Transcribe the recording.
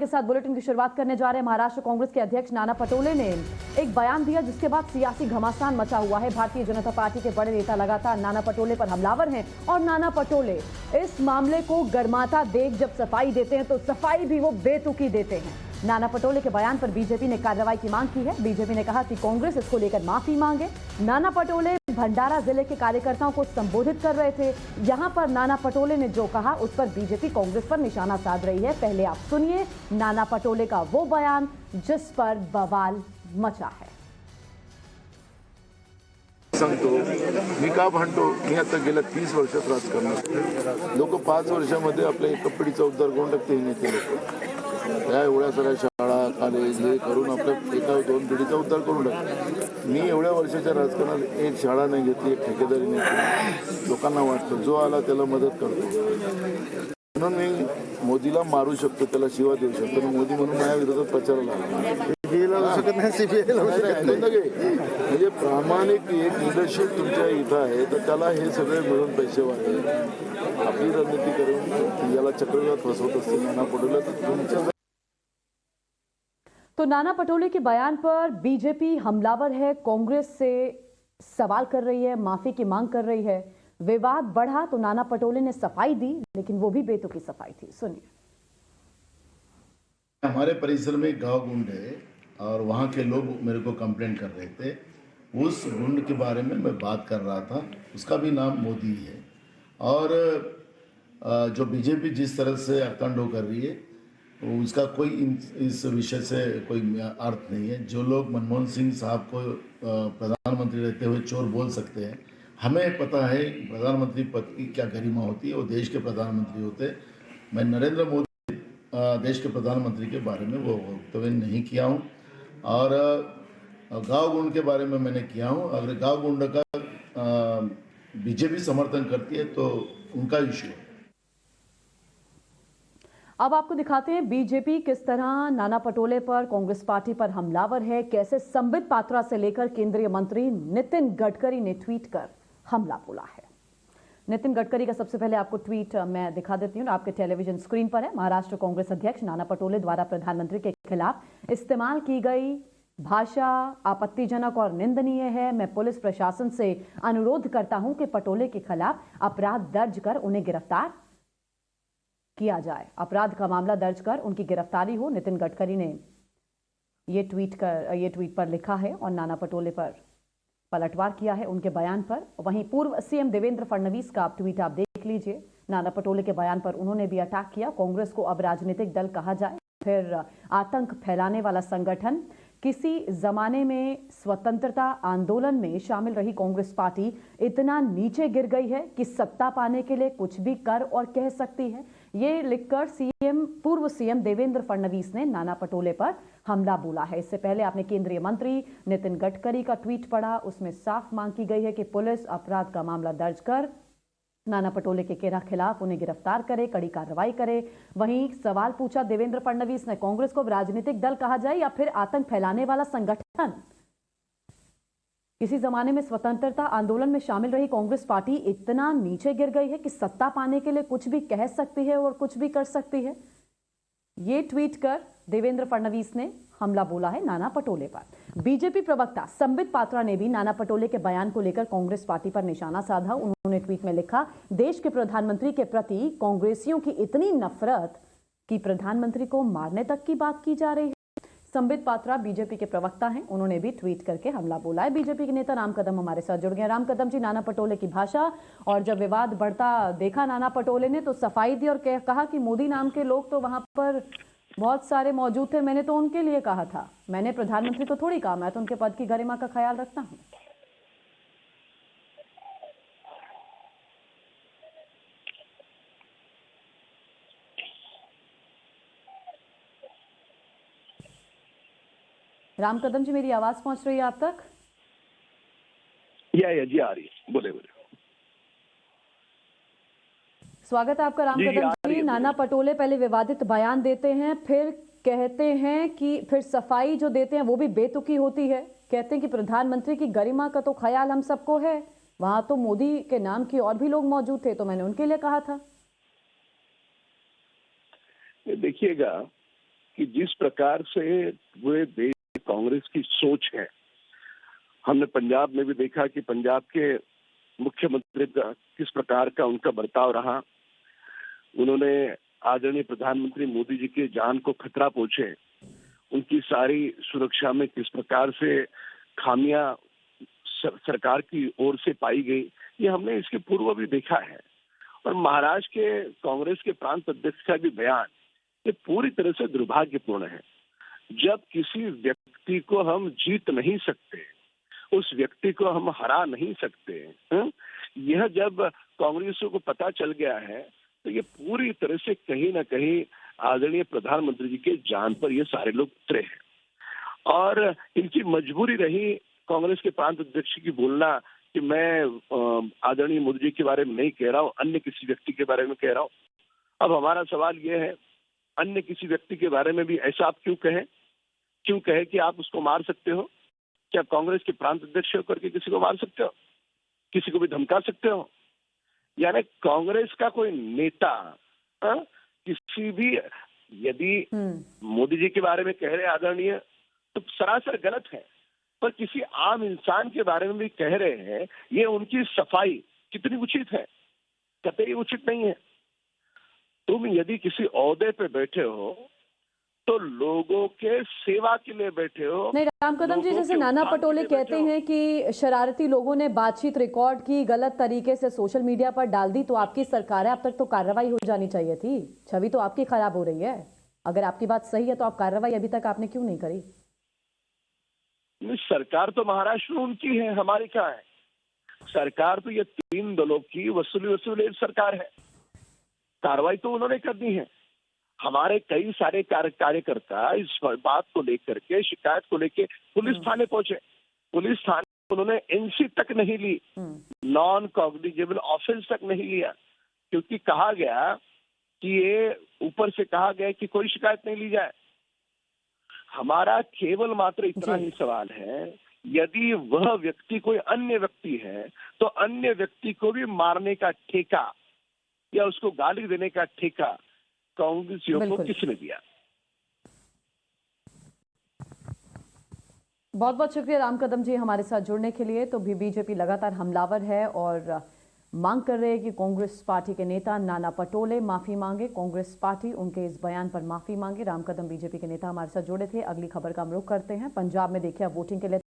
के साथ बुलेटिन की शुरुआत करने जा रहे हैं। महाराष्ट्र कांग्रेस के अध्यक्ष नाना पटोले ने एक बयान दिया जिसके बाद सियासी घमासान मचा हुआ है। भारतीय जनता पार्टी के बड़े नेता लगातार नाना पटोले पर हमलावर हैं और नाना पटोले इस मामले को गर्माता देख जब सफाई देते हैं तो सफाई भी वो बेतुकी देते हैं। नाना पटोले के बयान पर बीजेपी ने कार्रवाई की मांग की है। बीजेपी ने कहा कि कांग्रेस इसको लेकर माफी मांगे। नाना पटोले भंडारा जिले के कार्यकर्ताओं को संबोधित कर रहे थे। यहां पर नाना पटोले ने जो कहा उस पर बीजेपी कांग्रेस पर निशाना साध रही है। पहले आप सुनिए नाना पटोले का वो बयान जिस पर बवाल मचा है। सांगतो मी का भांडतो, मी आता गेल्या 30 वर्षात राजकारणात लोक 5 वर्षामध्ये आपल्या एका पिढीचा उद्धार करून टाकते हे नेते लोक। त्या एवढ्या साऱ्या शाळा कॉलेज हे करून आपल्या एका 2 पिढीचा उद्धार करून टाकते। मी एवढ्या वर्षाच्या राजकारणात एक शाळा नाही घेतली, एक ठेकेदारी नाही केली। लोकांना वाटतं जो आला त्याला मदत करतो म्हणून मी मोदीला मारू शकतो, त्याला शिवा देऊ शकतो। मोदी म्हणून माझ्या विरोधात प्रचाराला म्हणजे प्रामाणिक एक लीडरशिप तुमच्या इथं आहे तर त्याला हे सगळे मिळून पैसे वाढले आपली रणनीती करून याला चक्रव्यूहात फसवत असतील नाना पटोले तर तुमच्या। तो नाना पटोले के बयान पर बीजेपी हमलावर है, कांग्रेस से सवाल कर रही है, माफी की मांग कर रही है। विवाद बढ़ा तो नाना पटोले ने सफाई दी लेकिन वो भी बेतुकी सफाई थी। सुनिए। हमारे परिसर में एक गांव गुंड है और वहाँ के लोग मेरे को कंप्लेंट कर रहे थे। उस गुंड के बारे में मैं बात कर रहा था। उसका भी नाम मोदी है और जो बीजेपी जिस तरह से आतंडो कर रही है उसका कोई इस विषय से कोई अर्थ नहीं है। जो लोग मनमोहन सिंह साहब को प्रधानमंत्री रहते हुए चोर बोल सकते हैं, हमें पता है प्रधानमंत्री पद की क्या गरिमा होती है। वो देश के प्रधानमंत्री होते। मैं नरेंद्र मोदी देश के प्रधानमंत्री के बारे में वो वक्तव्य नहीं किया हूँ और गांव गुंड के बारे में मैंने किया हूँ। अगर गांव गुंड का बीजेपी समर्थन करती है तो उनका इशू है। अब आपको दिखाते हैं बीजेपी किस तरह नाना पटोले पर, कांग्रेस पार्टी पर हमलावर है। कैसे संबित पात्रा से लेकर केंद्रीय मंत्री नितिन गडकरी ने ट्वीट कर हमला बोला है। नितिन गडकरी का सबसे पहले आपको ट्वीट मैं दिखा देती हूं, आपके टेलीविजन स्क्रीन पर है। महाराष्ट्र कांग्रेस अध्यक्ष नाना पटोले द्वारा प्रधानमंत्री के खिलाफ इस्तेमाल की गई भाषा आपत्तिजनक और निंदनीय है। मैं पुलिस प्रशासन से अनुरोध करता हूं कि पटोले के खिलाफ अपराध दर्ज कर उन्हें गिरफ्तार किया जाए, अपराध का मामला दर्ज कर उनकी गिरफ्तारी हो। नितिन गडकरी ने ये ट्वीट पर लिखा है और नाना पटोले पर पलटवार किया है उनके बयान पर। वहीं पूर्व सीएम देवेंद्र फडणवीस का ट्वीट आप देख लीजिए। नाना पटोले के बयान पर उन्होंने भी अटैक किया। कांग्रेस को अब राजनीतिक दल कहा जाए फिर आतंक फैलाने वाला संगठन। किसी जमाने में स्वतंत्रता आंदोलन में शामिल रही कांग्रेस पार्टी इतना नीचे गिर गई है कि सत्ता पाने के लिए कुछ भी कर और कह सकती है। ये लिखकर पूर्व सीएम देवेंद्र फडणवीस ने नाना पटोले पर हमला बोला है। इससे पहले आपने केंद्रीय मंत्री नितिन गडकरी का ट्वीट पढ़ा। उसमें साफ मांग की गई है कि पुलिस अपराध का मामला दर्ज कर नाना पटोले के खिलाफ उन्हें गिरफ्तार करे, कड़ी कार्रवाई करे। वहीं सवाल पूछा देवेंद्र फडणवीस ने, कांग्रेस को राजनीतिक दल कहा जाए या फिर आतंक फैलाने वाला संगठन। किसी जमाने में स्वतंत्रता आंदोलन में शामिल रही कांग्रेस पार्टी इतना नीचे गिर गई है कि सत्ता पाने के लिए कुछ भी कह सकती है और कुछ भी कर सकती है। ये ट्वीट कर देवेंद्र फडणवीस ने हमला बोला है नाना पटोले पर। बीजेपी प्रवक्ता संबित पात्रा ने भी नाना पटोले के बयान को लेकर कांग्रेस पार्टी पर निशाना साधा। उन्होंने ट्वीट में लिखा, देश के प्रधानमंत्री के प्रति कांग्रेसियों की इतनी नफरत कि प्रधानमंत्री को मारने तक की बात की जा रही है। संबित पात्रा बीजेपी के प्रवक्ता हैं, उन्होंने भी ट्वीट करके हमला बोला है। बीजेपी के नेता राम कदम हमारे साथ जुड़ गए। राम कदम जी, नाना पटोले की भाषा और जब विवाद बढ़ता देखा नाना पटोले ने तो सफाई दी और कहा कि मोदी नाम के लोग तो वहां पर बहुत सारे मौजूद थे, मैंने तो उनके लिए कहा था, मैंने प्रधानमंत्री को थोड़ी कहा, मैं तो उनके पद की गरिमा का ख्याल रखता हूं। राम कदम जी, मेरी आवाज पहुंच रही है आप तक? या जी आ रही है, बोले। स्वागत है आपका राम कदम जी। नाना पटोले पहले विवादित बयान देते हैं, फिर कहते हैं कि फिर सफाई जो देते हैं वो भी बेतुकी होती है। कहते हैं कि प्रधानमंत्री की गरिमा का तो ख्याल हम सबको है, वहां तो मोदी के नाम की और भी लोग मौजूद थे तो मैंने उनके लिए कहा था। देखिएगा कि जिस प्रकार से पूरे देश में कांग्रेस की सोच है, हमने पंजाब में भी देखा कि पंजाब के मुख्यमंत्री का किस प्रकार का उनका बर्ताव रहा। उन्होंने आदरणीय प्रधानमंत्री मोदी जी की जान को खतरा पहुंचे, उनकी सारी सुरक्षा में किस प्रकार से खामियां सरकार की ओर से पाई गई, ये हमने इसके पूर्व भी देखा है। और महाराष्ट्र के कांग्रेस के प्रांत अध्यक्ष का भी बयान ये पूरी तरह से दुर्भाग्यपूर्ण है। जब किसी व्यक्ति को हम जीत नहीं सकते, उस व्यक्ति को हम हरा नहीं सकते, यह जब कांग्रेसियों को पता चल गया है तो ये पूरी तरह से कहीं ना कहीं आदरणीय प्रधानमंत्री जी के जान पर ये सारे लोग उतरे हैं। और इनकी मजबूरी रही कांग्रेस के प्रांत अध्यक्ष की बोलना कि मैं आदरणीय मोदी जी के बारे में नहीं कह रहा हूँ, अन्य किसी व्यक्ति के बारे में कह रहा हूँ। अब हमारा सवाल ये है, अन्य किसी व्यक्ति के बारे में भी ऐसा आप क्यों कहें कि आप उसको मार सकते हो? क्या कांग्रेस के प्रांत अध्यक्ष होकर के किसी को मार सकते हो? किसी को भी धमका सकते हो? यानी कांग्रेस का कोई नेता किसी भी, यदि मोदी जी के बारे में कह रहे आदरणीय तो सरासर गलत है, पर किसी आम इंसान के बारे में भी कह रहे हैं, ये उनकी सफाई कितनी उचित है? कतई उचित नहीं है। तुम यदि किसी ओहदे पे बैठे हो तो लोगों के सेवा के लिए बैठे हो। नहीं राम कदम जी, जैसे नाना पटोले कहते हैं कि शरारती लोगों ने बातचीत रिकॉर्ड की, गलत तरीके से सोशल मीडिया पर डाल दी, तो आपकी सरकार है, अब तक तो कार्रवाई हो जानी चाहिए थी। छवि तो आपकी खराब हो रही है। अगर आपकी बात सही है तो आप कार्रवाई अभी तक आपने क्यों नहीं करी? सरकार तो महाराष्ट्र में उनकी है, हमारी क्या है? सरकार तो ये 3 दलों की वसूली सरकार है, कार्रवाई तो उन्होंने करनी है। हमारे कई सारे कार्यकर्ता इस बात को लेकर के, शिकायत को लेकर पुलिस थाने पहुंचे। पुलिस थाने उन्होंने एनसी तक नहीं ली, नॉन कॉग्निजेबल ऑफेंस तक नहीं लिया, क्योंकि कहा गया कि ये ऊपर से कहा गया कि कोई शिकायत नहीं ली जाए। हमारा केवल मात्र इतना ही सवाल है, यदि वह व्यक्ति कोई अन्य व्यक्ति है तो अन्य व्यक्ति को भी मारने का ठेका या उसको गाली देने का ठेका कांग्रेसियों को किसने दिया? बहुत बहुत शुक्रिया राम कदम जी हमारे साथ जुड़ने के लिए। तो भी बीजेपी लगातार हमलावर है और मांग कर रहे हैं कि कांग्रेस पार्टी के नेता नाना पटोले माफी मांगे, कांग्रेस पार्टी उनके इस बयान पर माफी मांगे। राम कदम बीजेपी के नेता हमारे साथ जुड़े थे। अगली खबर का हम रुख करते हैं। पंजाब में देखिए अब वोटिंग के लिए